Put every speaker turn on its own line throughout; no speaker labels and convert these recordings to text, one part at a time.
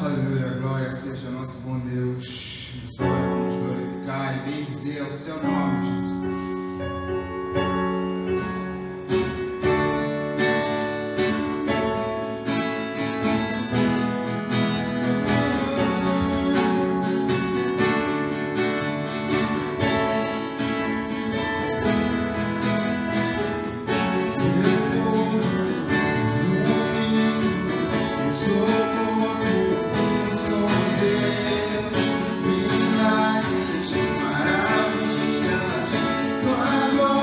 Aleluia, glória seja nosso bom Deus. Nessa hora vamos glorificar e bem dizer ao seu nome, Jesus.
Glória.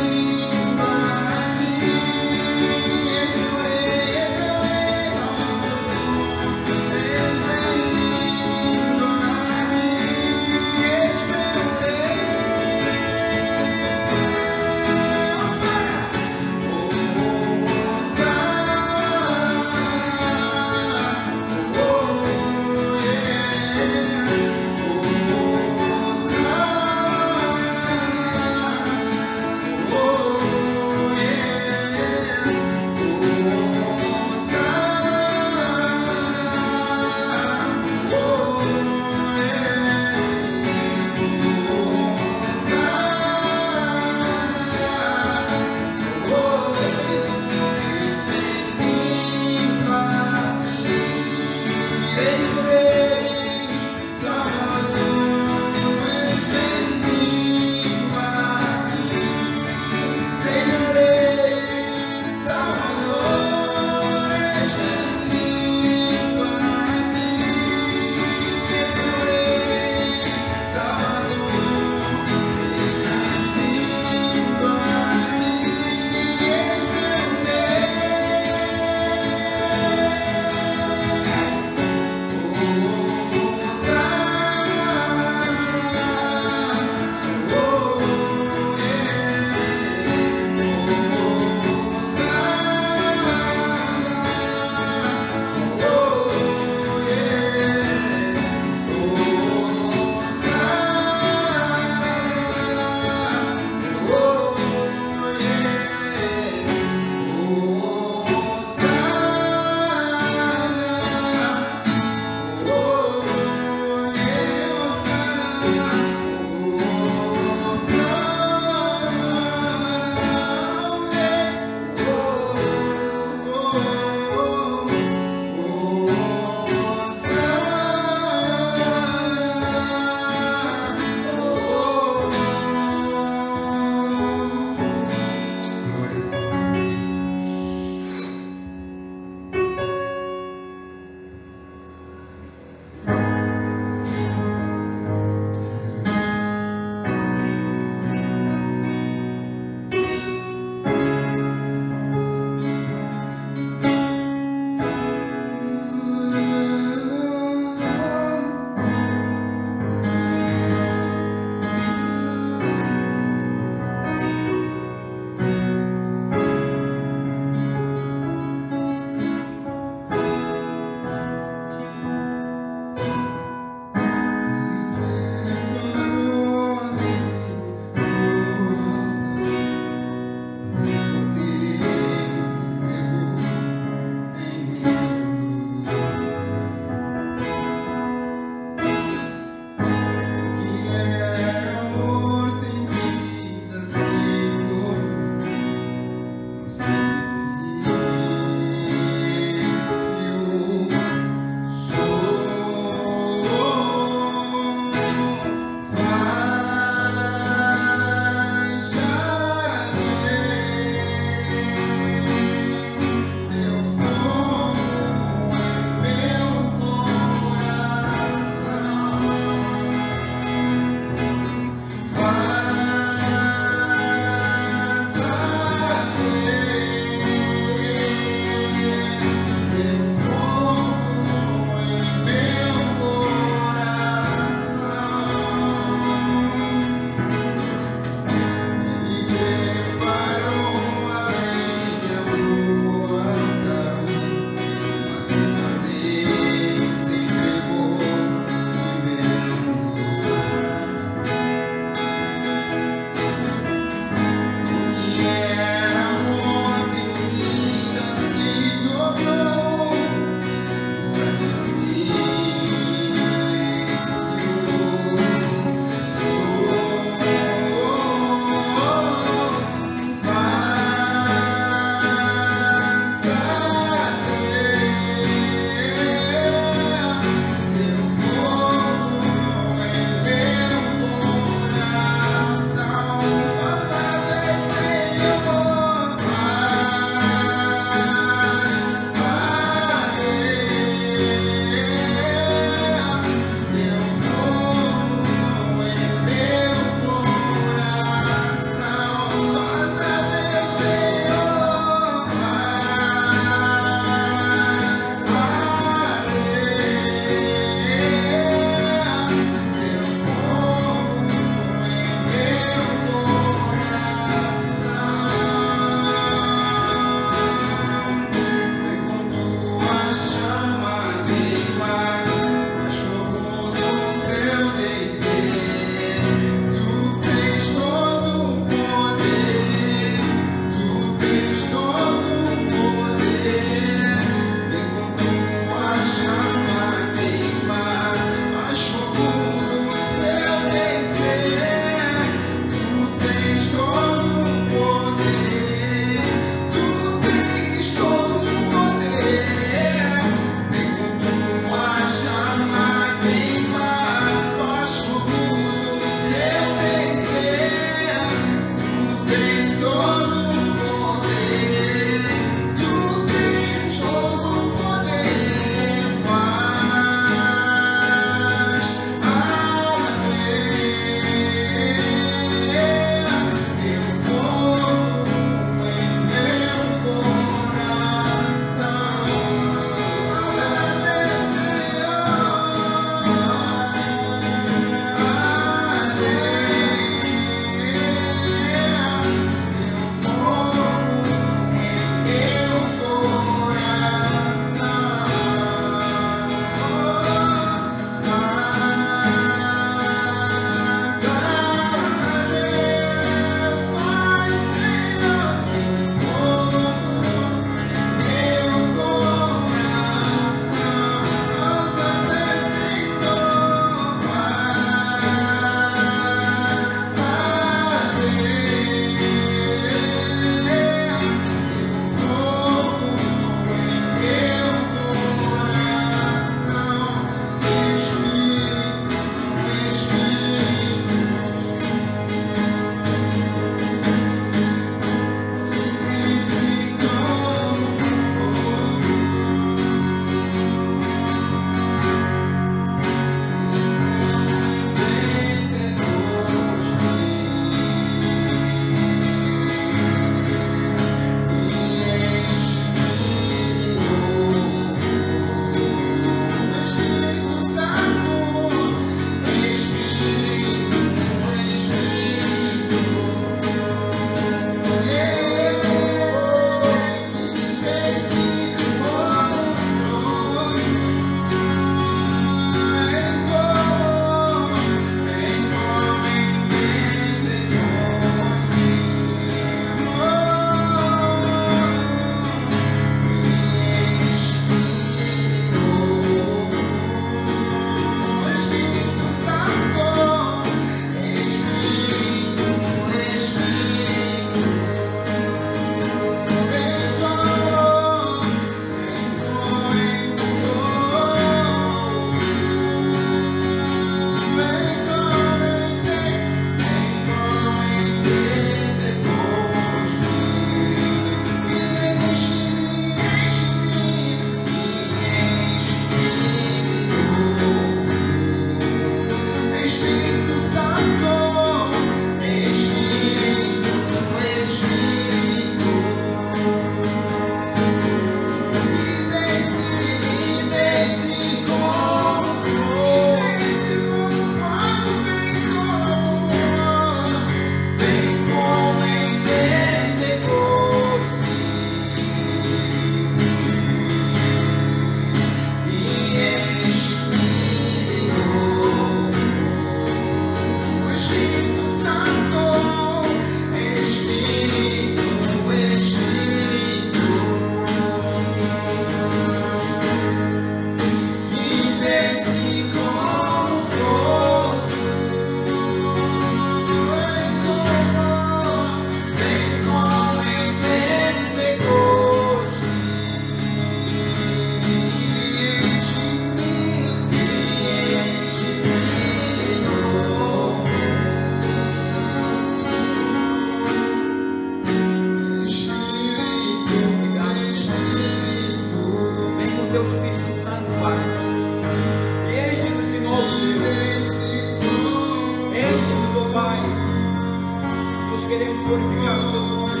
glorificamos o seu nome.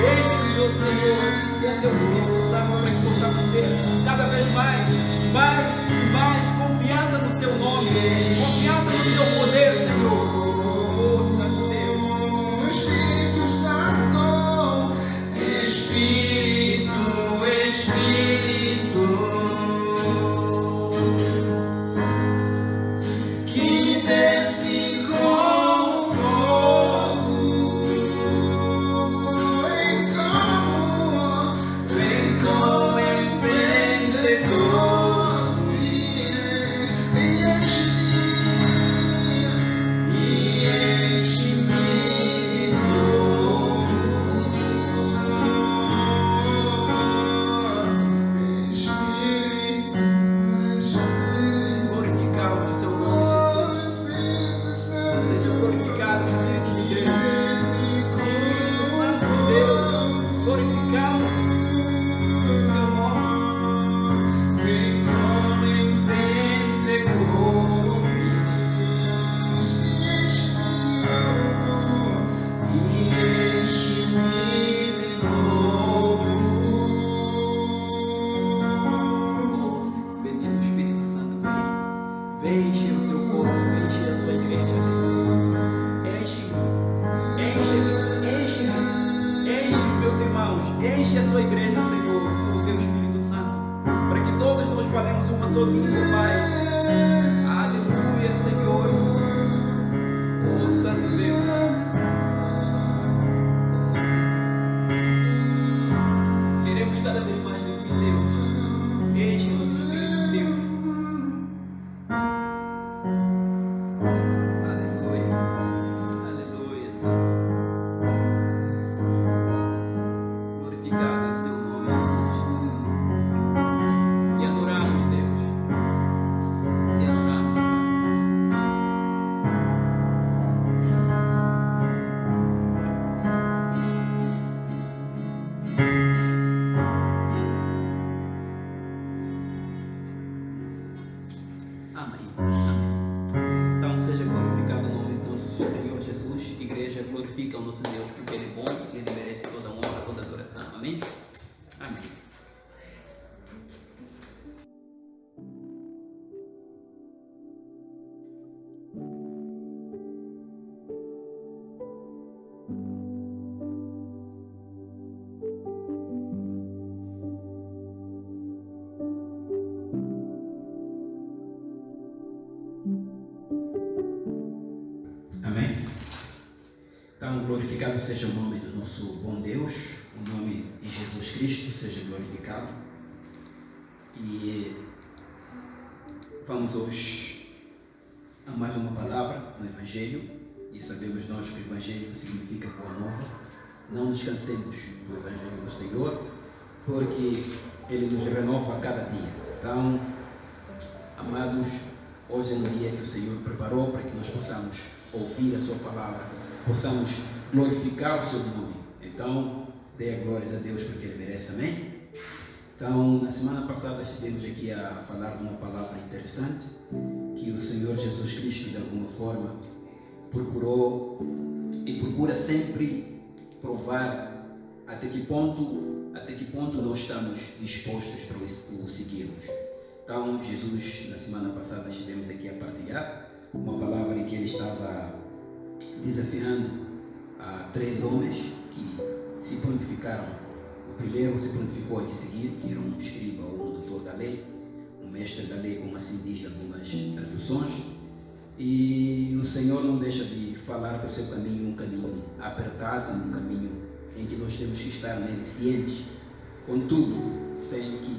Enche-nos, ó Senhor, com teu Espírito Santo, para que possamos ter cada vez mais e mais confiança no seu nome, confiança no seu poder, Senhor. Oh, Santo Deus.
Espírito Santo, Espírito, Espírito, que desce como fogo, vem como em Pentecostes, e enche-me de novo. Espírito,
Glorificamos o seu nome, Jesus. Seja glorificado o Espírito de Deus, Espírito Santo de Deus. Glorificamos o seu nome.
vem como em Pentecostes, e enche-me de novo.
Oh, bendito Espírito Santo, vem encher o seu corpo, vem encher a sua igreja. Enche-me, enche-me, enche-me, enche os meus irmãos, enche a sua igreja, Senhor, com o teu Espírito Santo, para que todos nós falemos uma só língua, Pai. Aleluia, Senhor. Oh, Santo Deus. Oh, Senhor. Queremos cada vez mais de ti, Deus. Enche-nos, Espírito de Deus. Aleluia. Aleluia, Senhor. Glorificado é o seu nome, Jesus. Te adoramos, Deus. Te adoramos, Pai. Amém. Amém. Então seja glorificado o nome do nosso Senhor Jesus. Igreja, glorifica o nosso Deus, porque Ele é bom, Ele merece toda a honra, toda a adoração. Amém? Amém.
Amém? Então, glorificado seja o nome do nosso bom Deus, o nome de Jesus Cristo seja glorificado. E vamos hoje a mais uma palavra no Evangelho, e sabemos nós que o Evangelho significa boa nova. Não nos cansemos do Evangelho do Senhor, porque Ele nos renova a cada dia. Então, amados, hoje é um dia que o Senhor preparou para que nós possamos ouvir a sua palavra, possamos glorificar o seu nome. Então, dê glórias a Deus porque Ele merece, amém? Então, na semana passada estivemos aqui a falar de uma palavra interessante, que o Senhor Jesus Cristo, de alguma forma, procurou e procura sempre provar até que ponto nós estamos dispostos para o seguirmos. Então, Jesus, na semana passada, estivemos aqui a partilhar uma palavra em que ele estava desafiando a 3 homens que se prontificaram. O primeiro se prontificou a lhe seguir, que era um escriba ou um doutor da lei, um mestre da lei, como assim diz algumas traduções. E o Senhor não deixa de falar que o seu caminho é um caminho apertado, um caminho em que nós temos que estar nele cientes, contudo, sem que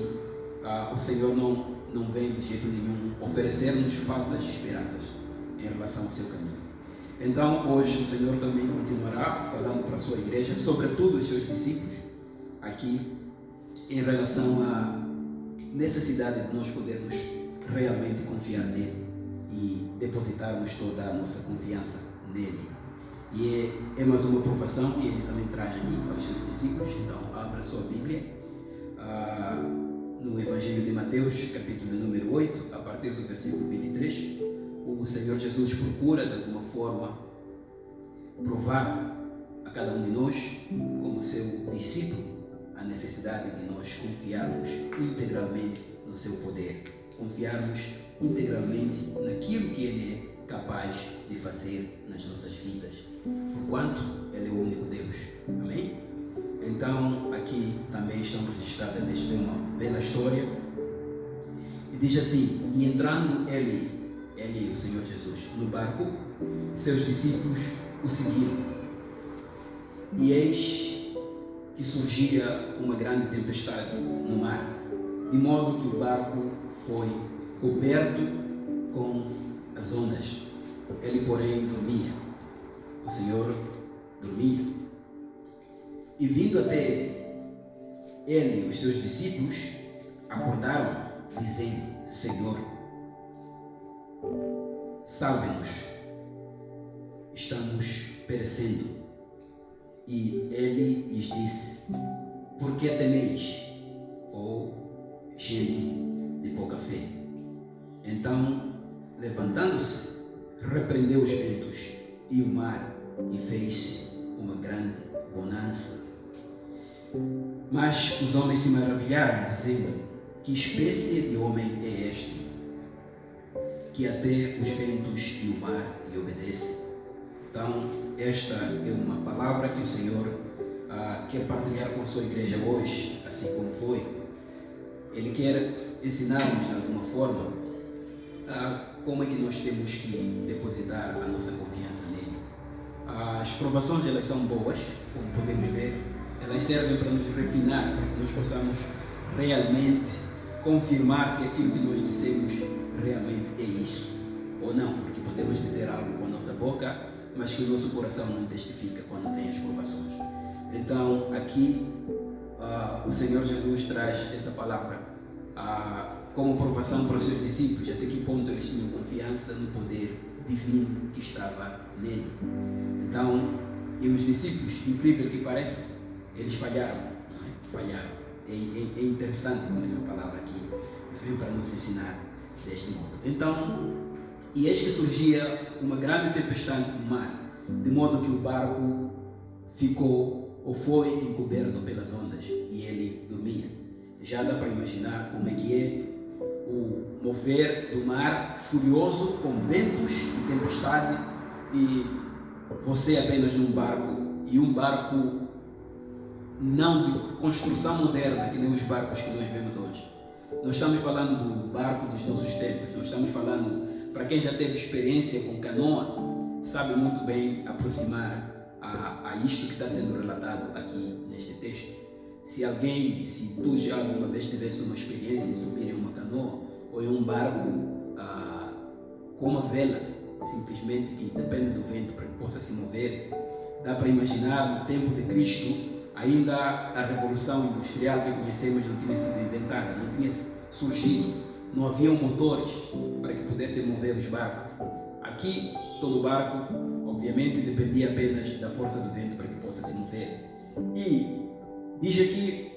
o Senhor não vem de jeito nenhum oferecer-nos falsas esperanças em relação ao seu caminho. Então, hoje o Senhor também continuará falando para a sua igreja, sobretudo os seus discípulos, aqui em relação à necessidade de nós podermos realmente confiar nele e depositarmos toda a nossa confiança nele. E é mais uma provação que ele também traz aqui aos seus discípulos. Então, abra a sua Bíblia no Evangelho de Mateus, capítulo número 8, a partir do versículo 23. O Senhor Jesus procura, de alguma forma, provar a cada um de nós, como seu discípulo, a necessidade de nós confiarmos integralmente no seu poder, confiarmos integralmente naquilo que Ele é capaz de fazer nas nossas vidas, porquanto Ele é o único Deus. Amém? Então, aqui também estão registradas, esta é uma bela história, e diz assim: e entrando ele, o Senhor Jesus, no barco, seus discípulos o seguiram, e eis que surgia uma grande tempestade no mar, de modo que o barco foi coberto com as ondas. Ele, porém, dormia. O Senhor dormia. E vindo até ele, os seus discípulos acordaram, dizendo: Senhor, salve-nos, estamos perecendo. E ele lhes disse: por que temeis, ó gente de pouca fé? Então, levantando-se, repreendeu os ventos e o mar, e fez uma grande bonança. Mas os homens se maravilharam, dizendo: que espécie de homem é este, que até os ventos e o mar lhe obedecem? Então, esta é uma palavra que o Senhor quer partilhar com a sua igreja hoje, assim como foi. Ele quer ensinar-nos de alguma forma como é que nós temos que depositar a nossa confiança nele. As provações, elas são boas, como podemos ver, elas servem para nos refinar, para que nós possamos realmente confirmar se aquilo que nós dissemos realmente é isso ou não, porque podemos dizer algo com a nossa boca, mas que o nosso coração não testifica quando vem as provações. Então, aqui o Senhor Jesus traz essa palavra como provação para os seus discípulos, até que ponto eles tinham confiança no poder divino que estava nele. Então, e os discípulos, incrível que pareça, eles falharam, não é? Falharam. É interessante como essa palavra aqui veio para nos ensinar deste modo. Então, e eis que surgia uma grande tempestade no mar, de modo que o barco ficou ou foi encoberto pelas ondas, e ele dormia. Já dá para imaginar como é que é o mover do mar furioso, com ventos e tempestade, e você apenas num barco, e um barco não de construção moderna, que nem os barcos que nós vemos hoje. Nós estamos falando do barco dos nossos tempos, nós estamos falando, para quem já teve experiência com canoa, sabe muito bem aproximar a isto que está sendo relatado aqui neste texto. Se tu já alguma vez tivesse uma experiência de subir em uma canoa ou em um barco com uma vela, simplesmente que depende do vento para que possa se mover, dá para imaginar no tempo de Cristo, ainda a revolução industrial que conhecemos não tinha sido inventada, não tinha surgido, não haviam motores para que pudessem mover os barcos. Aqui, todo barco, obviamente, dependia apenas da força do vento para que possa se mover. E diz aqui,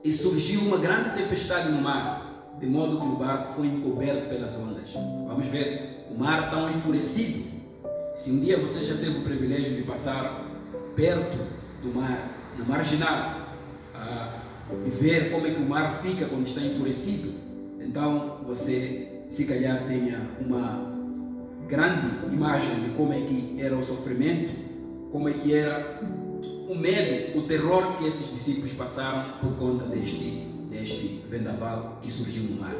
e surgiu uma grande tempestade no mar, de modo que o barco foi encoberto pelas ondas. Vamos ver, o mar tão enfurecido. Se um dia você já teve o privilégio de passar perto do mar, na marginal, e ver como é que o mar fica quando está enfurecido, então você, se calhar, tenha uma grande imagem de como é que era o sofrimento, como é que era o medo, o terror que esses discípulos passaram por conta deste vendaval que surgiu no mar.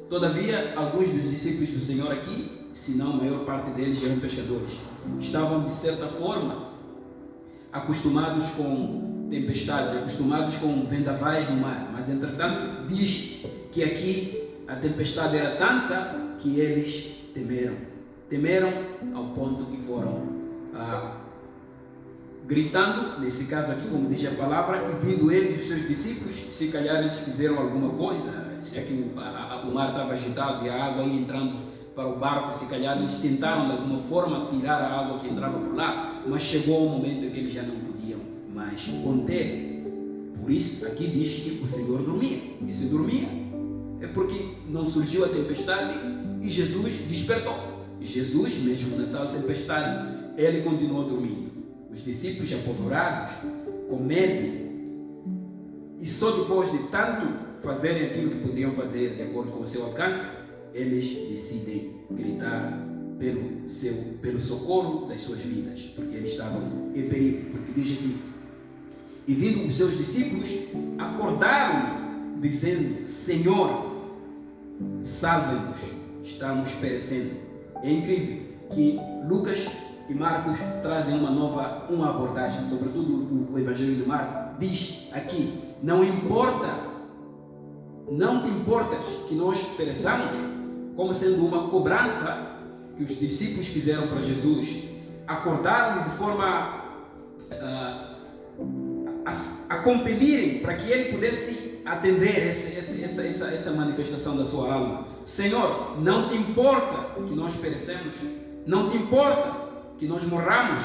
Todavia, alguns dos discípulos do Senhor aqui, se não a maior parte deles, eram pescadores. Estavam, de certa forma, acostumados com tempestades, acostumados com vendavais no mar. Mas, entretanto, diz que aqui a tempestade era tanta que eles temeram. Temeram ao ponto que foram gritando, nesse caso aqui, como diz a palavra, e vindo eles e os seus discípulos, se calhar eles fizeram alguma coisa, se é que o mar estava agitado e a água ia entrando para o barco, se calhar eles tentaram de alguma forma tirar a água que entrava por lá, mas chegou um momento em que eles já não podiam mais conter. Por isso, aqui diz que o Senhor dormia. E se dormia, é porque não surgiu a tempestade e Jesus despertou. Jesus, mesmo na tal tempestade, ele continuou dormindo. Os discípulos apavorados, com medo, e só depois de tanto fazerem aquilo que poderiam fazer de acordo com o seu alcance, eles decidem gritar pelo socorro das suas vidas, porque eles estavam em perigo. Porque diz aqui: e vindo os seus discípulos, acordaram, dizendo: Senhor, salve-nos, estamos perecendo. É incrível que Lucas e Marcos trazem uma abordagem, sobretudo o Evangelho de Marcos. Diz aqui: não te importas que nós pereçamos, como sendo uma cobrança que os discípulos fizeram para Jesus. Acordaram de forma a compelirem para que ele pudesse atender essa manifestação da sua alma. Senhor, não te importa que nós perecemos? Não te importa que nós morramos?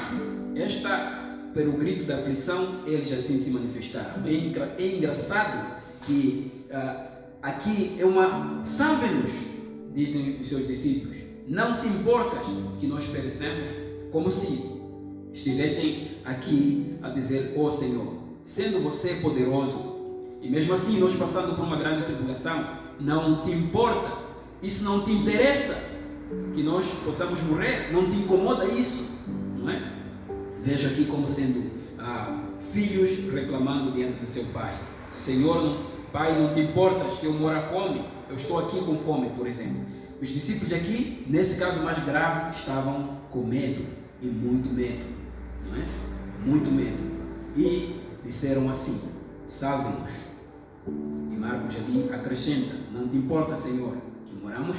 Pelo grito da aflição, eles assim se manifestaram. É engraçado que aqui é uma... Salve-nos, dizem os seus discípulos. Não se importas que nós perecemos? Como se estivessem aqui a dizer: ó Senhor, sendo você poderoso, e mesmo assim nós passando por uma grande tribulação, não te importa? Isso não te interessa que nós possamos morrer? Não te incomoda isso? Não é? Veja aqui como sendo filhos reclamando diante do seu pai: Senhor, pai, não te importas que eu morra fome? Eu estou aqui com fome, por exemplo. Os discípulos aqui, nesse caso mais grave, estavam com medo, e muito medo, não é? Muito medo. E disseram assim: salve-nos. E Marcos ali acrescenta: não te importa, Senhor, que moramos?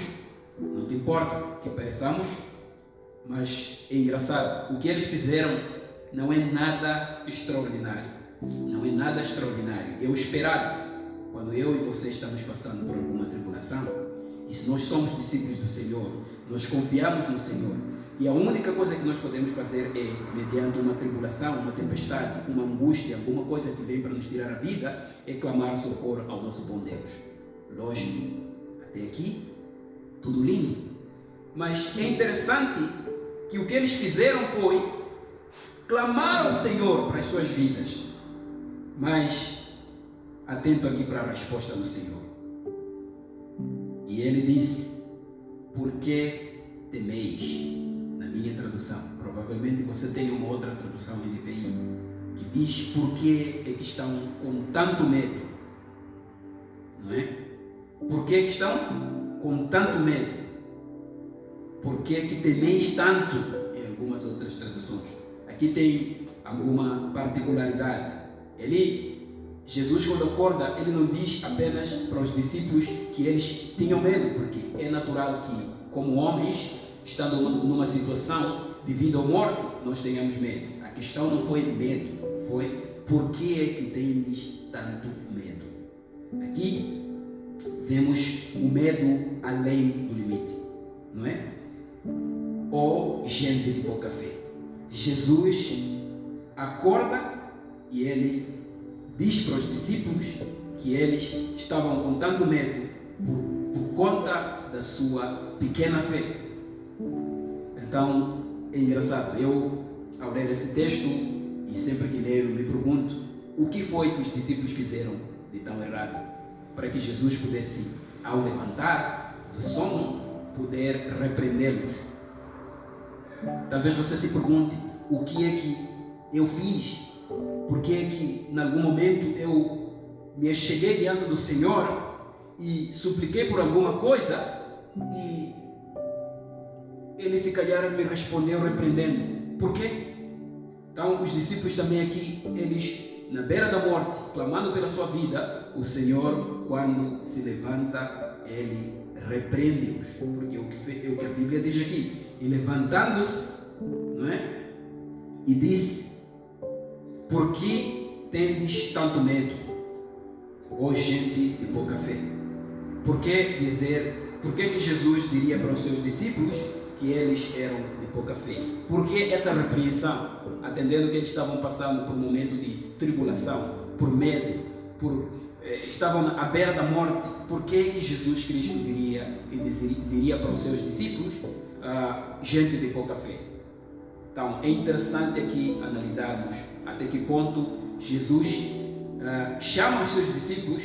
Não te importa que pereçamos? Mas é engraçado, o que eles fizeram não é nada extraordinário. Não é nada extraordinário. É o esperado. Quando eu e você estamos passando por alguma tribulação, e se nós somos discípulos do Senhor, nós confiamos no Senhor, e a única coisa que nós podemos fazer é, mediante uma tribulação, uma tempestade, uma angústia, alguma coisa que vem para nos tirar a vida, é clamar socorro ao nosso bom Deus. Lógico, até aqui, tudo lindo. Mas é interessante que o que eles fizeram foi clamar ao Senhor para as suas vidas. Mas, atento aqui para a resposta do Senhor. E ele disse: por que temeis? Na minha tradução, provavelmente você tem uma outra tradução NVI que diz: por que é que estão com tanto medo? Não é? Por que é que estão com tanto medo? Por que é que temeis tanto? Em algumas outras traduções. Aqui tem alguma particularidade. Jesus, quando acorda, ele não diz apenas para os discípulos que eles tinham medo, porque é natural que, como homens, estando numa situação de vida ou morte, nós tenhamos medo. A questão não foi medo, foi por que é que tendes tanto medo. Aqui vemos o medo além do limite, não é? Ou gente de pouca fé. Jesus acorda e ele diz para os discípulos que eles estavam com tanto medo por conta da sua pequena fé. Então, é engraçado. Eu, ao ler esse texto, e sempre que leio, me pergunto: o que foi que os discípulos fizeram de tão errado para que Jesus pudesse, ao levantar do sono, poder repreendê-los? Talvez você se pergunte: o que é que eu fiz? Por que é que, em algum momento, eu me cheguei diante do Senhor e supliquei por alguma coisa e Ele, se calhar, me respondeu repreendendo? Por quê? Então, os discípulos também aqui, eles, na beira da morte, clamando pela sua vida, o Senhor, quando se levanta, Ele repreende-os. Porque é o que a Bíblia diz aqui. E levantando-se, não é? E disse: por que tendes tanto medo, ó gente de pouca fé? Por que que Jesus diria para os seus discípulos que eles eram de pouca fé? Por que essa repreensão? Atendendo que eles estavam passando por um momento de tribulação, por medo, estavam à beira da morte. Por que Jesus Cristo viria e diria para os seus discípulos: gente de pouca fé? Então, é interessante aqui analisarmos até que ponto Jesus chama os seus discípulos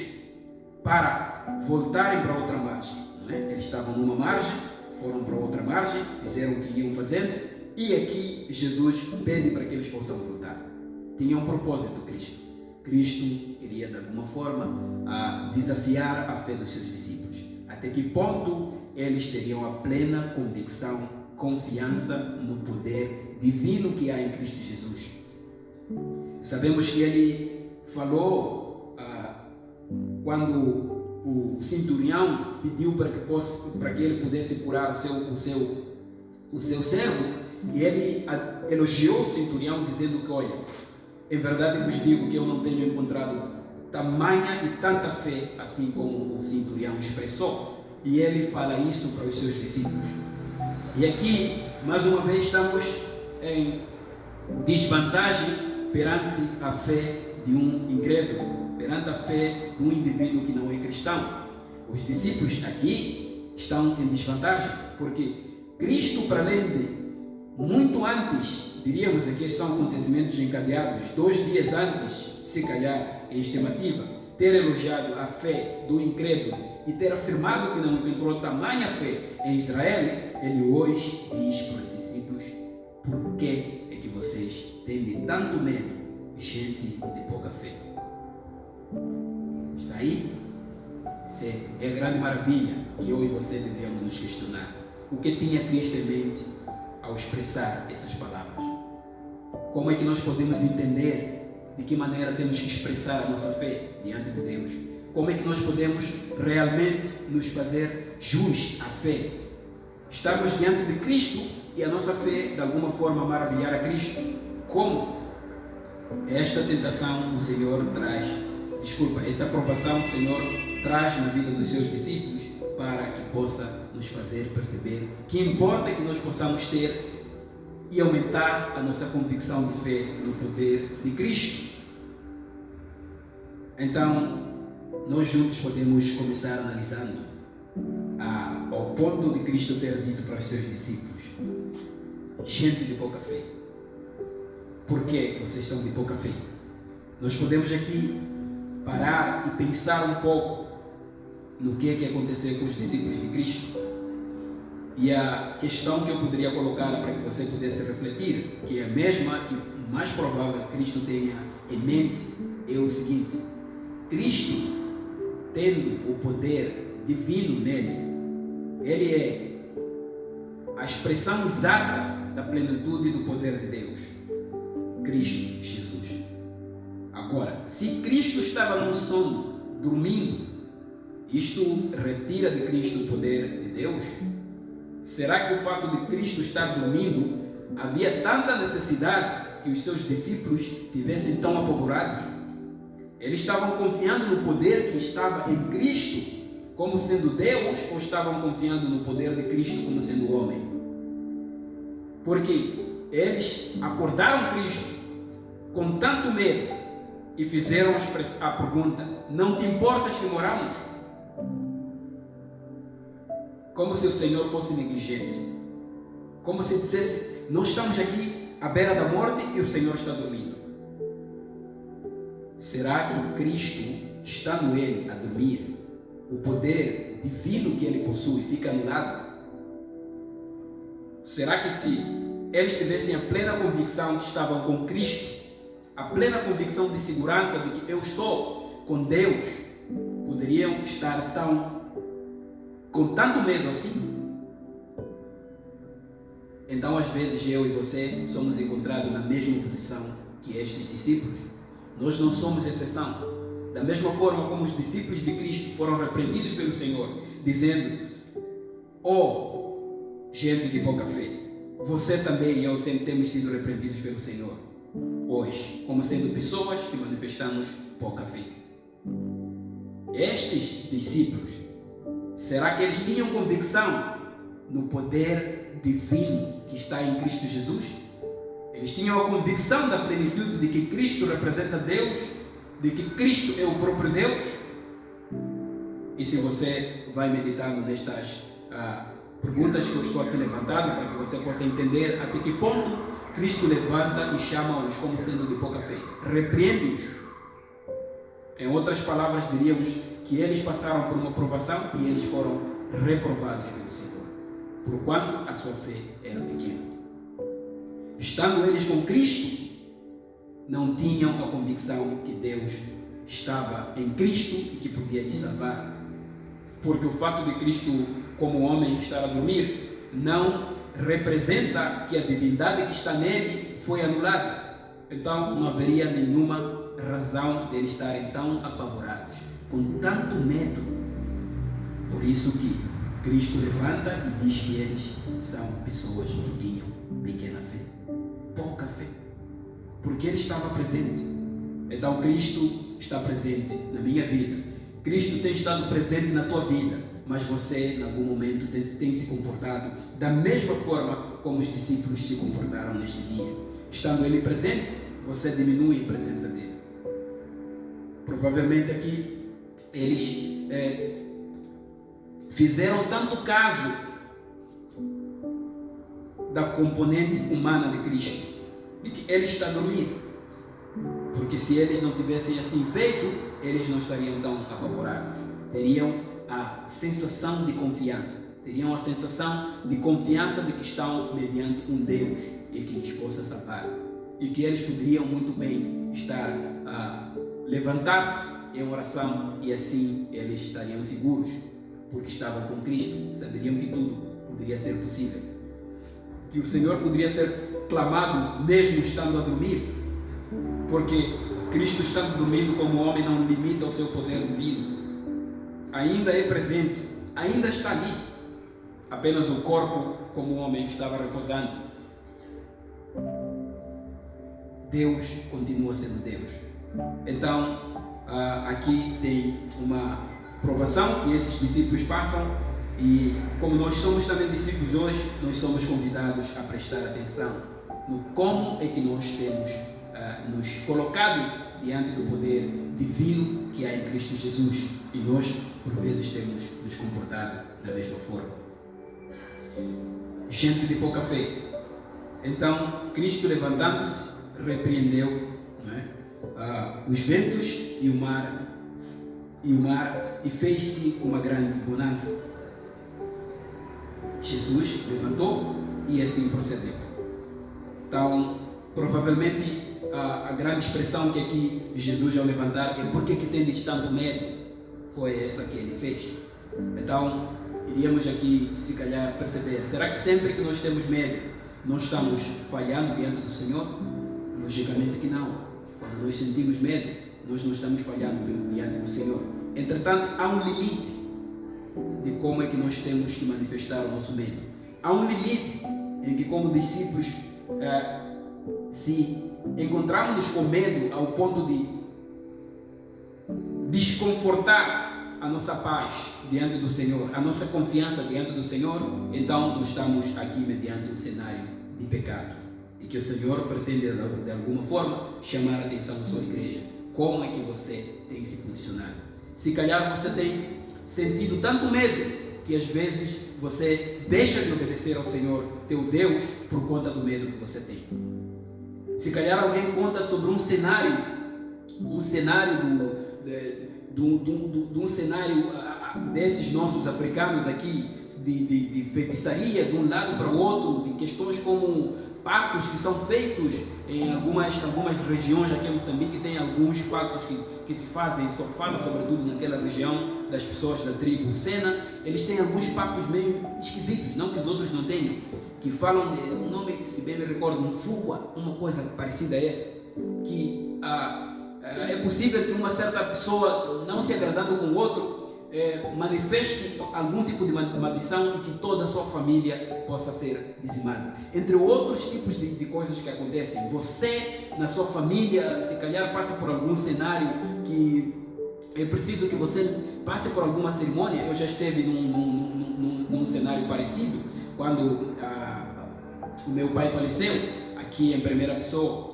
para voltarem para outra margem. Não é? Eles estavam numa margem, foram para outra margem, fizeram o que iam fazendo, e aqui Jesus pede para que eles possam voltar. Tinha um propósito Cristo. Cristo queria de alguma forma desafiar a fé dos seus discípulos. Até que ponto eles teriam a plena convicção, confiança no poder divino que há em Cristo Jesus. Sabemos que ele falou quando o centurião pediu para que ele pudesse curar o seu servo, e ele elogiou o centurião dizendo que, olha, em verdade vos digo que eu não tenho encontrado tamanha e tanta fé assim como o centurião expressou. E ele fala isso para os seus discípulos. E aqui, mais uma vez, estamos em desvantagem perante a fé de um incrédulo, perante a fé de um indivíduo que não é cristão. Os discípulos aqui estão em desvantagem, porque Cristo, para além de muito antes, diríamos aqui são acontecimentos encadeados, 2 dias antes, se calhar, em estimativa, ter elogiado a fé do incrédulo e ter afirmado que não encontrou tamanha fé em Israel, ele hoje diz para os discípulos: por que é que vocês têm de tanto medo, gente de pouca fé? Está aí? Isso é a grande maravilha que eu e você deveríamos nos questionar. O que tinha Cristo em mente ao expressar essas palavras? Como é que nós podemos entender de que maneira temos que expressar a nossa fé diante de Deus? Como é que nós podemos realmente nos fazer jus à fé? Estarmos diante de Cristo e a nossa fé de alguma forma maravilhar a Cristo? Como? Esta tentação o Senhor traz, essa aprovação o Senhor traz na vida dos seus discípulos para que possa nos fazer perceber que importa que nós possamos ter e aumentar a nossa convicção de fé no poder de Cristo. Então, nós juntos podemos começar analisando ao ponto de Cristo ter dito para os seus discípulos: gente de pouca fé. Por que vocês são de pouca fé? Nós podemos aqui parar e pensar um pouco no que é que aconteceu com os discípulos de Cristo. E a questão que eu poderia colocar para que você pudesse refletir, que é a mesma e mais provável que Cristo tenha em mente, é o seguinte: Cristo, tendo o poder divino nele, ele é a expressão exata da plenitude do poder de Deus. Cristo Jesus. Agora, se Cristo estava num sono, dormindo, isto retira de Cristo o poder de Deus? Será que o fato de Cristo estar dormindo havia tanta necessidade que os seus discípulos tivessem tão apavorados? Eles estavam confiando no poder que estava em Cristo como sendo Deus, ou estavam confiando no poder de Cristo como sendo homem? Porque eles acordaram Cristo com tanto medo e fizeram a pergunta: não te importas que moramos? Como se o Senhor fosse negligente, como se dissesse: nós estamos aqui à beira da morte e o Senhor está dormindo. Será que Cristo, estando ele a dormir, o poder divino que ele possui fica anulado? Será que se eles tivessem a plena convicção que estavam com Cristo, a plena convicção de segurança de que eu estou com Deus, poderiam estar com tanto medo assim? Então, às vezes, eu e você somos encontrados na mesma posição que estes discípulos. Nós não somos exceção. Da mesma forma como os discípulos de Cristo foram repreendidos pelo Senhor, dizendo: oh, gente de pouca fé, você também e eu sempre temos sido repreendidos pelo Senhor hoje, como sendo pessoas que manifestamos pouca fé. Estes discípulos, será que eles tinham convicção no poder divino que está em Cristo Jesus? Eles tinham a convicção da plenitude de que Cristo representa Deus, de que Cristo é o próprio Deus? E se você vai meditando nestas Perguntas que eu estou aqui levantando para que você possa entender até que ponto Cristo levanta e chama-os como sendo de pouca fé. Repreende-os. Em outras palavras, diríamos que eles passaram por uma provação e eles foram reprovados pelo Senhor, porquanto a sua fé era pequena. Estando eles com Cristo, não tinham a convicção que Deus estava em Cristo e que podia lhes salvar. Porque o fato de Cristo, como homem, estar a dormir, não representa que a divindade que está nele foi anulada. Então não haveria nenhuma razão de eles estarem tão apavorados, com tanto medo. Por isso que Cristo levanta e diz que eles são pessoas que tinham pequena fé, pouca fé, porque Ele estava presente. Então Cristo está presente na minha vida. Cristo tem estado presente na tua vida, mas você, em algum momento, tem se comportado da mesma forma como os discípulos se comportaram neste dia. Estando Ele presente, você diminui a presença dEle. Provavelmente aqui eles fizeram tanto caso da componente humana de Cristo, de que Ele está dormindo. Porque se eles não tivessem assim feito, eles não estariam tão apavorados. Teriam a sensação de confiança. Teriam a sensação de confiança de que estão mediante um Deus e que lhes possa salvar. E que eles poderiam muito bem estar a levantar-se em oração e assim eles estariam seguros, porque estavam com Cristo, saberiam que tudo poderia ser possível. Que o Senhor poderia ser clamado mesmo estando a dormir, porque Cristo estando dormindo como homem não limita o seu poder divino. Ainda é presente, ainda está ali. Apenas o corpo como homem estava repousando. Deus continua sendo Deus. Então, aqui tem uma provação que esses discípulos passam e como nós somos também discípulos hoje, nós somos convidados a prestar atenção no como é que nós temos nos colocado diante do poder divino que há em Cristo Jesus e nós, por vezes, temos nos comportado da mesma forma. Gente de pouca fé. Então, Cristo levantando-se, repreendeu, não é? Os ventos e o mar e fez-se uma grande bonança. Jesus levantou e assim procedeu. Então, provavelmente a grande expressão que aqui Jesus ao levantar é porque que tendes tanto medo, foi essa que ele fez. Então, iríamos aqui se calhar perceber, será que sempre que nós temos medo, nós estamos falhando diante do Senhor? Logicamente que não. Quando nós sentimos medo, nós não estamos falhando diante do Senhor. Entretanto, há um limite de como é que nós temos que manifestar o nosso medo. Há um limite em que, como discípulos, se encontrarmos com medo ao ponto de desconfortar a nossa paz diante do Senhor, a nossa confiança diante do Senhor, então nós estamos aqui mediante um cenário de pecado e que o Senhor pretende de alguma forma chamar a atenção da sua igreja. Como é que você tem se posicionado? Se calhar você tem sentido tanto medo que às vezes você deixa de obedecer ao Senhor, teu Deus, por conta do medo que você tem. Se calhar alguém conta sobre um cenário desses nossos africanos aqui, de feitiçaria de um lado para o outro, de questões como pactos que são feitos em algumas regiões aqui em Moçambique. Tem alguns pactos que se fazem, só fala sobretudo naquela região das pessoas da tribo Sena. Eles têm alguns pactos meio esquisitos, não que os outros não tenham, que falam de um nome que, se bem me recordo, um fugua, uma coisa parecida a essa, que é possível que uma certa pessoa, não se agradando com o outro, manifeste algum tipo de maldição e que toda a sua família possa ser dizimada. Entre outros tipos de coisas que acontecem, você, na sua família, se calhar passa por algum cenário que é preciso que você passe por alguma cerimônia. Eu já esteve num cenário parecido, quando o meu pai faleceu, aqui em primeira pessoa.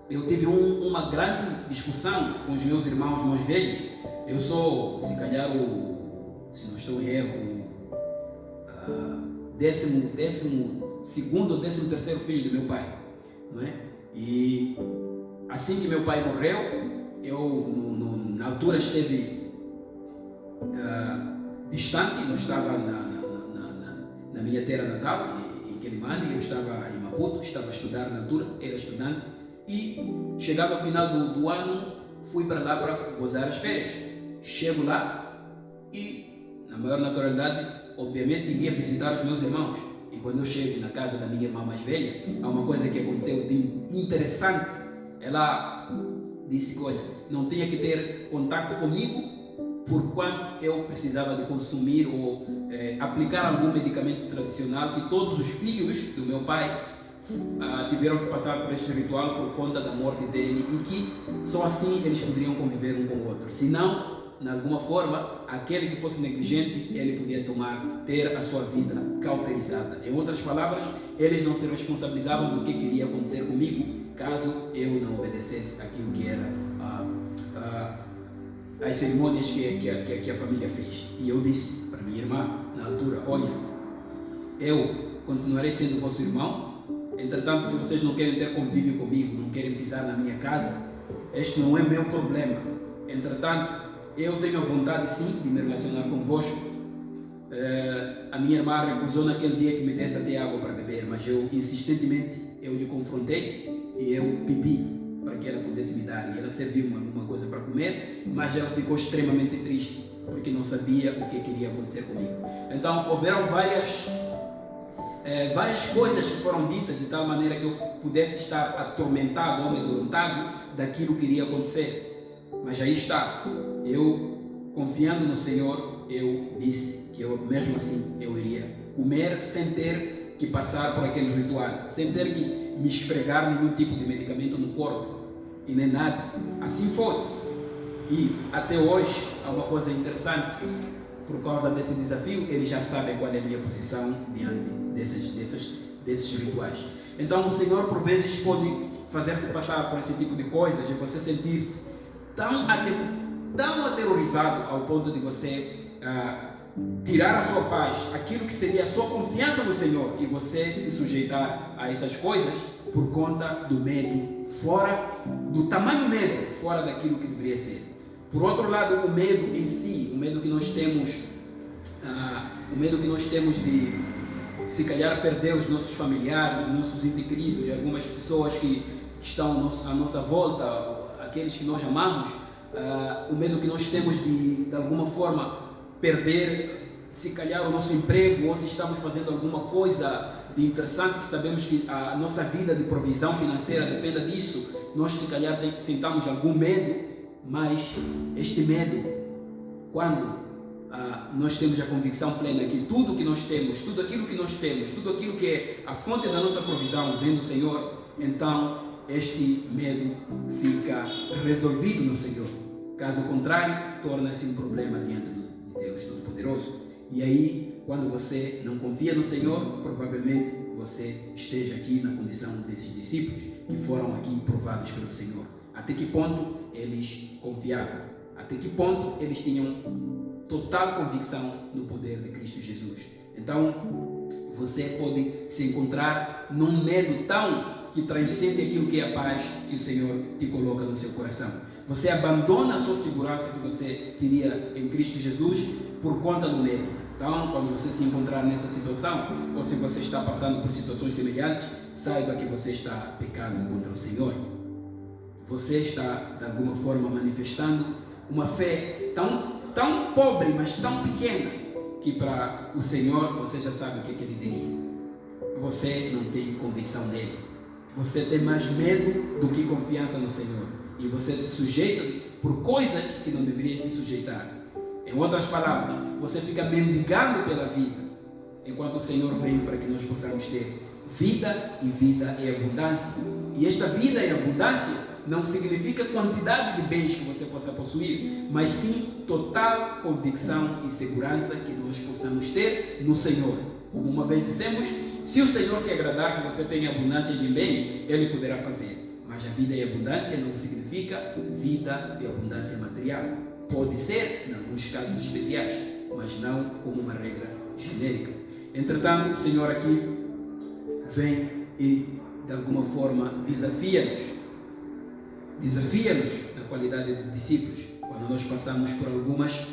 Eu tive uma grande discussão com os meus irmãos mais velhos. Eu sou, se calhar, se não estou em erro, 12º ou 13º filho do meu pai, não é? E assim que meu pai morreu, eu na altura esteve distante, não estava na minha terra natal, em Quelimane, eu estava em Maputo, estava a estudar na altura, era estudante, e chegado ao final do ano, fui para lá para gozar as férias. Chego lá e, na maior naturalidade, obviamente iria visitar os meus irmãos. E quando eu chego na casa da minha irmã mais velha, há uma coisa que aconteceu de interessante. Ela disse que, olha, não tinha que ter contato comigo por quanto eu precisava de consumir ou aplicar algum medicamento tradicional que todos os filhos do meu pai tiveram que passar por este ritual por conta da morte dele, e que só assim eles poderiam conviver um com o outro. Senão, de alguma forma, aquele que fosse negligente, ele podia ter a sua vida cauterizada. Em outras palavras, eles não se responsabilizavam do que queria acontecer comigo caso eu não obedecesse aquilo que era as cerimônias que a família fez. E eu disse para minha irmã, na altura, olha, eu continuarei sendo vosso irmão. Entretanto, se vocês não querem ter convívio comigo, não querem pisar na minha casa, este não é meu problema. Entretanto, eu tenho vontade sim de me relacionar convosco. A minha irmã recusou naquele dia que me desse até água para beber, mas eu insistentemente lhe confrontei e eu pedi para que ela pudesse me dar. E ela serviu-me alguma coisa para comer, mas ela ficou extremamente triste porque não sabia o que queria acontecer comigo. Então, houveram várias coisas que foram ditas de tal maneira que eu pudesse estar atormentado ou amedrontado daquilo que iria acontecer. Mas aí está, eu confiando no Senhor, eu disse que eu mesmo assim eu iria comer sem ter que passar por aquele ritual, sem ter que me esfregar nenhum tipo de medicamento no corpo e nem nada. Assim foi. E até hoje há uma coisa interessante. Por causa desse desafio, eles já sabem qual é a minha posição diante desses rituais. Então o Senhor por vezes pode fazer-te passar por esse tipo de coisas e você sentir-se tão aterrorizado ao ponto de você tirar a sua paz, aquilo que seria a sua confiança no Senhor, e você se sujeitar a essas coisas por conta do medo, do tamanho medo, fora daquilo que deveria ser. Por outro lado, o medo em si, o medo que nós temos de se calhar perder os nossos familiares, os nossos entes queridos, algumas pessoas que estão à nossa volta, aqueles que nós amamos, o medo que nós temos de alguma forma perder se calhar o nosso emprego, ou se estamos fazendo alguma coisa de interessante que sabemos que a nossa vida de provisão financeira depende disso, nós se calhar sentamos algum medo. Mas este medo, quando nós temos a convicção plena que tudo que nós temos, tudo aquilo que nós temos, tudo aquilo que é a fonte da nossa provisão vem do Senhor, então este medo fica resolvido no Senhor. Caso contrário, torna-se um problema diante de Deus Todo-Poderoso. E aí, quando você não confia no Senhor, provavelmente você esteja aqui na condição desses discípulos que foram aqui provados pelo Senhor. Até que ponto eles confiavam? Até que ponto eles tinham total convicção no poder de Cristo Jesus? Então, você pode se encontrar num medo tão que transcende aquilo que é a paz que o Senhor te coloca no seu coração. Você abandona a sua segurança que você teria em Cristo Jesus por conta do medo. Então, quando você se encontrar nessa situação, ou se você está passando por situações semelhantes, saiba que você está pecando contra o Senhor. Você está, de alguma forma, manifestando uma fé tão pobre, mas tão pequena, que para o Senhor você já sabe o que Ele diria. Você não tem convicção nele. Você tem mais medo do que confiança no Senhor. E você se sujeita por coisas que não deverias te sujeitar. Em outras palavras, você fica mendigando pela vida, enquanto o Senhor vem para que nós possamos ter vida e vida em abundância. E esta vida em abundância não significa quantidade de bens que você possa possuir, mas sim total convicção e segurança que nós possamos ter no Senhor. Como uma vez dissemos, se o Senhor se agradar que você tenha abundância de bens, Ele poderá fazer. Mas a vida em abundância não significa vida de abundância material. Pode ser, em alguns casos especiais, mas não como uma regra genérica. Entretanto, o Senhor aqui vem e, de alguma forma, desafia-nos na qualidade de discípulos. Quando nós passamos por algumas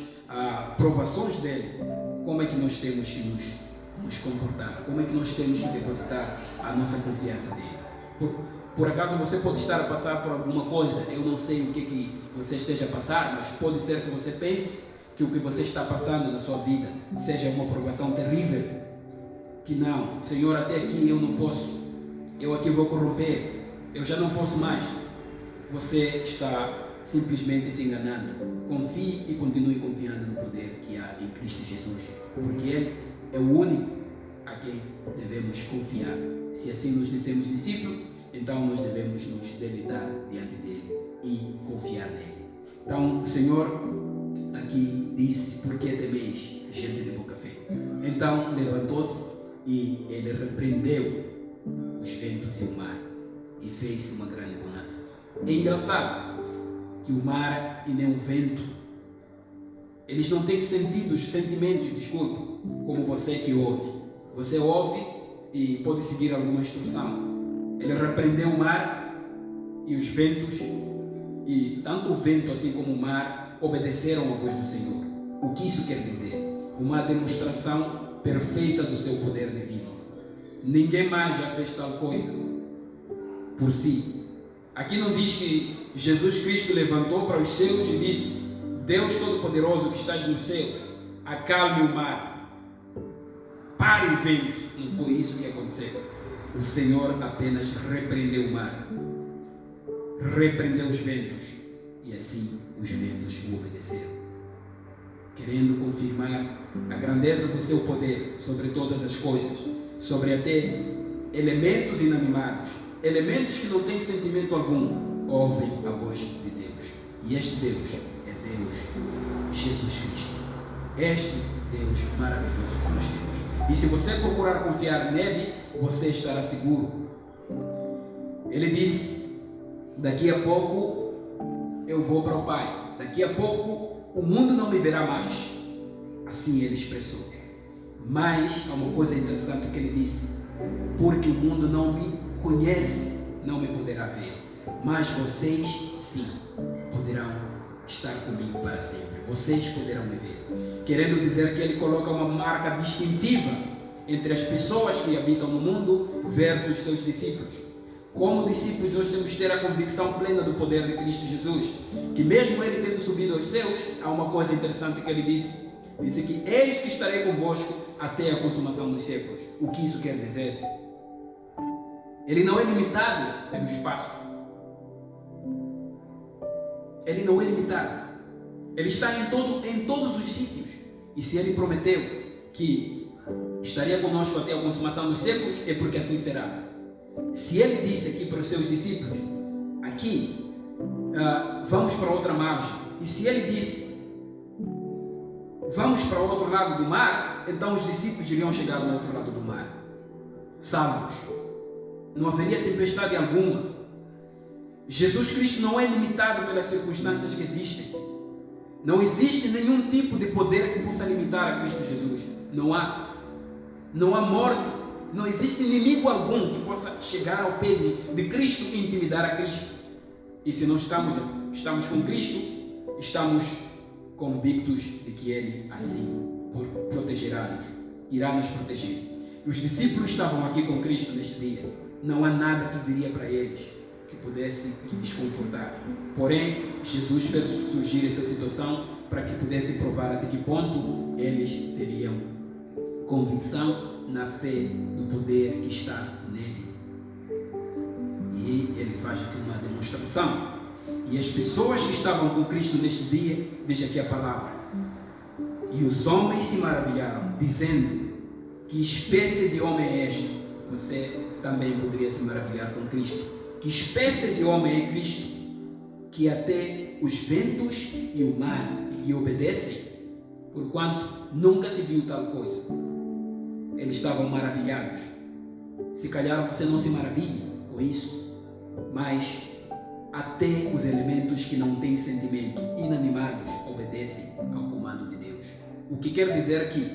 provações dele, como é que nós temos que nos comportar? Como é que nós temos que depositar a nossa confiança nele? Por acaso você pode estar a passar por alguma coisa, eu não sei o que você esteja a passar, mas pode ser que você pense que o que você está passando na sua vida seja uma provação terrível, que não, Senhor, até aqui eu não posso, eu aqui vou corromper, eu já não posso mais. Você está simplesmente se enganando. Confie e continue confiando no poder que há em Cristo Jesus, porque Ele é o único a quem devemos confiar. Se assim nos dissemos discípulos, então nós devemos nos deleitar diante dele e confiar nele. Então o Senhor aqui disse: por que temeis, gente de pouca fé? Então levantou-se e ele repreendeu os ventos e o mar e fez uma grande bonança. É engraçado que o mar e nem o vento, eles não têm sentimentos, desculpa, como você que ouve. Você ouve e pode seguir alguma instrução. Ele repreendeu o mar e os ventos, e tanto o vento assim como o mar obedeceram à voz do Senhor. O que isso quer dizer? Uma demonstração perfeita do seu poder divino. Ninguém mais já fez tal coisa por si. Aqui não diz que Jesus Cristo levantou para os céus e disse: Deus Todo-Poderoso que estás nos céus, acalme o mar, pare o vento. Não foi isso que aconteceu. O Senhor apenas repreendeu o mar, repreendeu os ventos, e assim os ventos o obedeceram, querendo confirmar a grandeza do seu poder sobre todas as coisas, sobre até elementos inanimados, elementos que não têm sentimento algum, ouvem a voz de Deus. E este Deus é Deus Jesus Cristo, este Deus maravilhoso que nós temos. E se você procurar confiar nele, você estará seguro. Ele disse: daqui a pouco eu vou para o Pai, daqui a pouco o mundo não me verá mais. Assim ele expressou. Mas há uma coisa interessante que ele disse: porque o mundo não me conhece, não me poderá ver, mas vocês sim poderão estar comigo para sempre. Vocês poderão me ver. Querendo dizer que ele coloca uma marca distintiva entre as pessoas que habitam no mundo versus seus discípulos. Como discípulos, nós temos que ter a convicção plena do poder de Cristo Jesus, que mesmo ele tendo subido aos céus, há uma coisa interessante que ele disse que eis que estarei convosco até a consumação dos séculos. O que isso quer dizer? Ele não é limitado pelo espaço. Ele não é limitado. Ele está em todos os sítios. E se ele prometeu que estaria conosco até a consumação dos séculos, é porque assim será. Se ele disse aqui para os seus discípulos: aqui, vamos para outra margem. E se ele disse: vamos para o outro lado do mar, então os discípulos iriam chegar no outro lado do mar, salvos. Não haveria tempestade alguma. Jesus Cristo não é limitado pelas circunstâncias que existem. Não existe nenhum tipo de poder que possa limitar a Cristo Jesus. Não há. Não há morte. Não existe inimigo algum que possa chegar ao pé de Cristo e intimidar a Cristo. E se nós estamos com Cristo, estamos convictos de que Ele assim protegerá-nos, irá nos proteger. E os discípulos estavam aqui com Cristo neste dia. Não há nada que viria para eles que pudesse desconfortar. Porém, Jesus fez surgir essa situação para que pudesse provar até que ponto eles teriam convicção na fé do poder que está nele. E ele faz aqui uma demonstração. E as pessoas que estavam com Cristo neste dia, diz aqui a palavra: e os homens se maravilharam, dizendo: que espécie de homem é este? Você também poderia se maravilhar com Cristo. Que espécie de homem é Cristo, que até os ventos e o mar lhe obedecem, porquanto nunca se viu tal coisa. Eles estavam maravilhados. Se calhar você não se maravilha com isso, mas até os elementos que não têm sentimento, inanimados, obedecem ao comando de Deus. O que quer dizer que,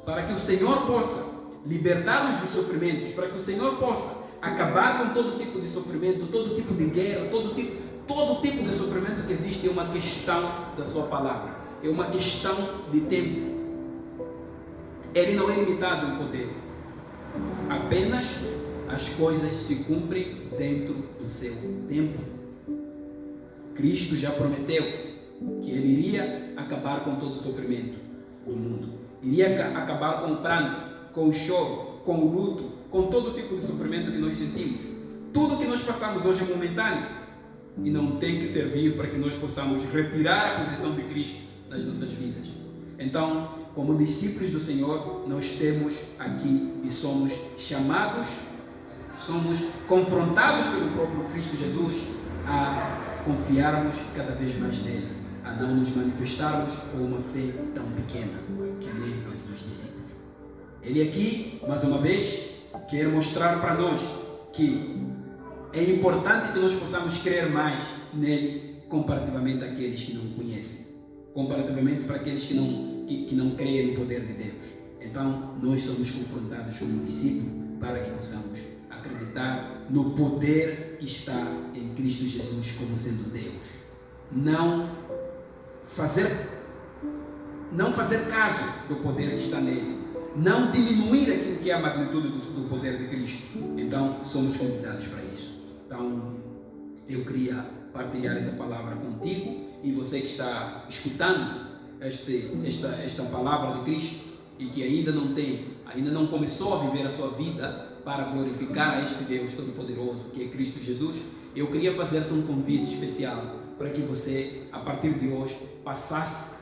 para que o Senhor possa libertá-los dos sofrimentos, para que o Senhor possa acabar com todo tipo de sofrimento, todo tipo de guerra, todo tipo de sofrimento que existe. É uma questão da sua palavra, é uma questão de tempo. Ele não é limitado em poder, apenas as coisas se cumprem dentro do seu tempo. Cristo já prometeu que Ele iria acabar com todo o sofrimento do mundo, iria acabar com o pranto, com o choro, com o luto, com todo tipo de sofrimento que nós sentimos. Tudo que nós passamos hoje é momentâneo e não tem que servir para que nós possamos retirar a posição de Cristo nas nossas vidas. Então, como discípulos do Senhor, nós temos aqui e somos chamados, somos confrontados pelo próprio Cristo Jesus a confiarmos cada vez mais nele, a não nos manifestarmos com uma fé tão pequena que nem a dos discípulos. Ele aqui, mais uma vez, quer mostrar para nós que é importante que nós possamos crer mais nele comparativamente àqueles que não o conhecem, comparativamente para aqueles que não creem no poder de Deus. Então, nós somos confrontados como discípulos para que possamos acreditar no poder que está em Cristo Jesus como sendo Deus. Não fazer caso do poder que está nele, não diminuir aquilo que é a magnitude do poder de Cristo. Então, somos convidados para isso. Então, eu queria partilhar essa palavra contigo e você que está escutando esta palavra de Cristo e que ainda não começou a viver a sua vida para glorificar a este Deus Todo-Poderoso que é Cristo Jesus, eu queria fazer-te um convite especial para que você, a partir de hoje, passasse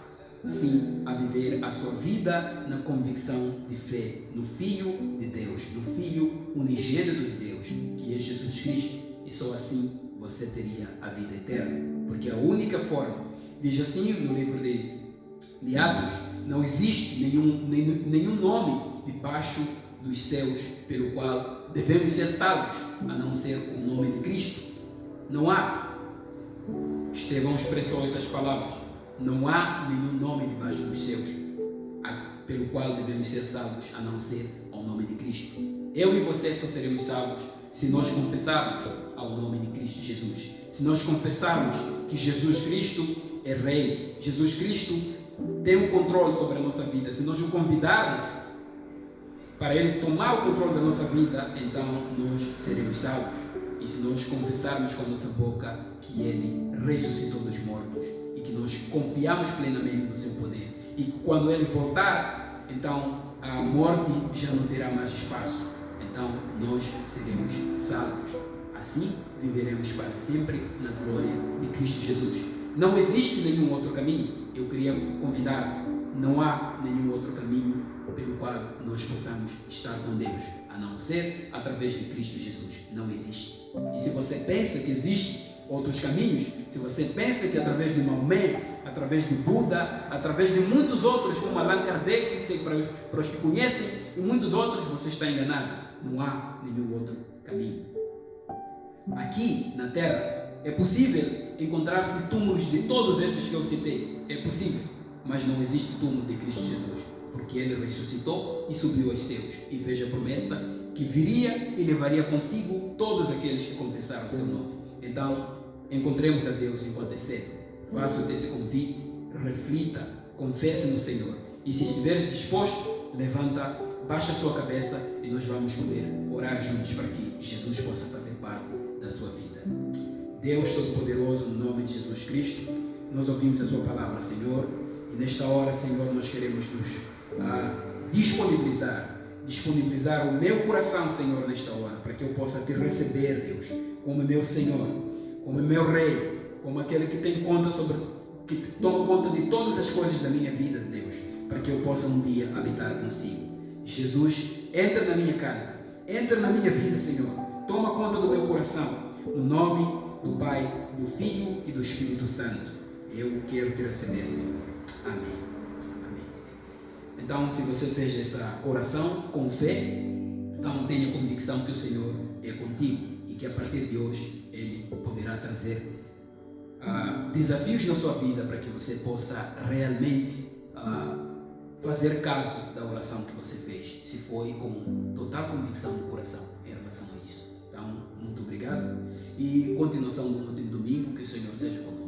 sim a viver a sua vida na convicção de fé no Filho de Deus, no Filho unigênito de Deus, que é Jesus Cristo, e só assim você teria a vida eterna, porque a única forma, diz assim no livro de Atos, não existe nenhum nome debaixo dos céus pelo qual devemos ser salvos, a não ser o nome de Cristo. Não há. Estevão expressou essas palavras. Não há nenhum nome debaixo dos céus pelo qual devemos ser salvos, a não ser ao nome de Cristo. Eu e você só seremos salvos se nós confessarmos ao nome de Cristo Jesus. Se nós confessarmos que Jesus Cristo é Rei, Jesus Cristo tem o controle sobre a nossa vida, se nós o convidarmos para Ele tomar o controle da nossa vida, então nós seremos salvos. E se nós confessarmos com a nossa boca que Ele ressuscitou dos mortos e que nós confiamos plenamente no seu poder e que quando Ele voltar, então a morte já não terá mais espaço, então nós seremos salvos. Assim viveremos para sempre na glória de Cristo Jesus. Não existe nenhum outro caminho. Eu queria convidar-te, não há nenhum outro caminho pelo qual nós possamos estar com Deus, a não ser através de Cristo Jesus. Não existe. E se você pensa que existem outros caminhos, se você pensa que através de Maomé, através de Buda, através de muitos outros, como Allan Kardec, para os que conhecem, e muitos outros, você está enganado. Não há nenhum outro caminho. Aqui na Terra é possível encontrar-se túmulos de todos esses que eu citei. É possível, mas não existe túmulo de Cristo Jesus, porque Ele ressuscitou e subiu aos céus. E veja a promessa que viria e levaria consigo todos aqueles que confessaram o seu nome. Então, encontremos a Deus enquanto é cedo. Faça esse convite, reflita, confesse no Senhor. E se estiveres disposto, levanta, baixa a sua cabeça e nós vamos poder orar juntos para que Jesus possa fazer parte da sua vida. Deus Todo-Poderoso, no nome de Jesus Cristo, nós ouvimos a sua palavra, Senhor, e nesta hora, Senhor, nós queremos nos disponibilizar o meu coração, Senhor, nesta hora, para que eu possa te receber, Deus, como meu Senhor, como meu Rei, como aquele que tem que toma conta de todas as coisas da minha vida, Deus, para que eu possa um dia habitar consigo. Jesus, entra na minha casa, entra na minha vida, Senhor, toma conta do meu coração, no nome do Pai, do Filho e do Espírito Santo. Eu quero te receber, Senhor. Amém. Amém. Então, se você fez essa oração com fé, então tenha convicção que o Senhor é contigo e que a partir de hoje Ele poderá trazer desafios na sua vida para que você possa realmente fazer caso da oração que você fez, se foi com total convicção de coração em relação a isso. Então, muito obrigado e continuação do último domingo, que o Senhor seja conosco.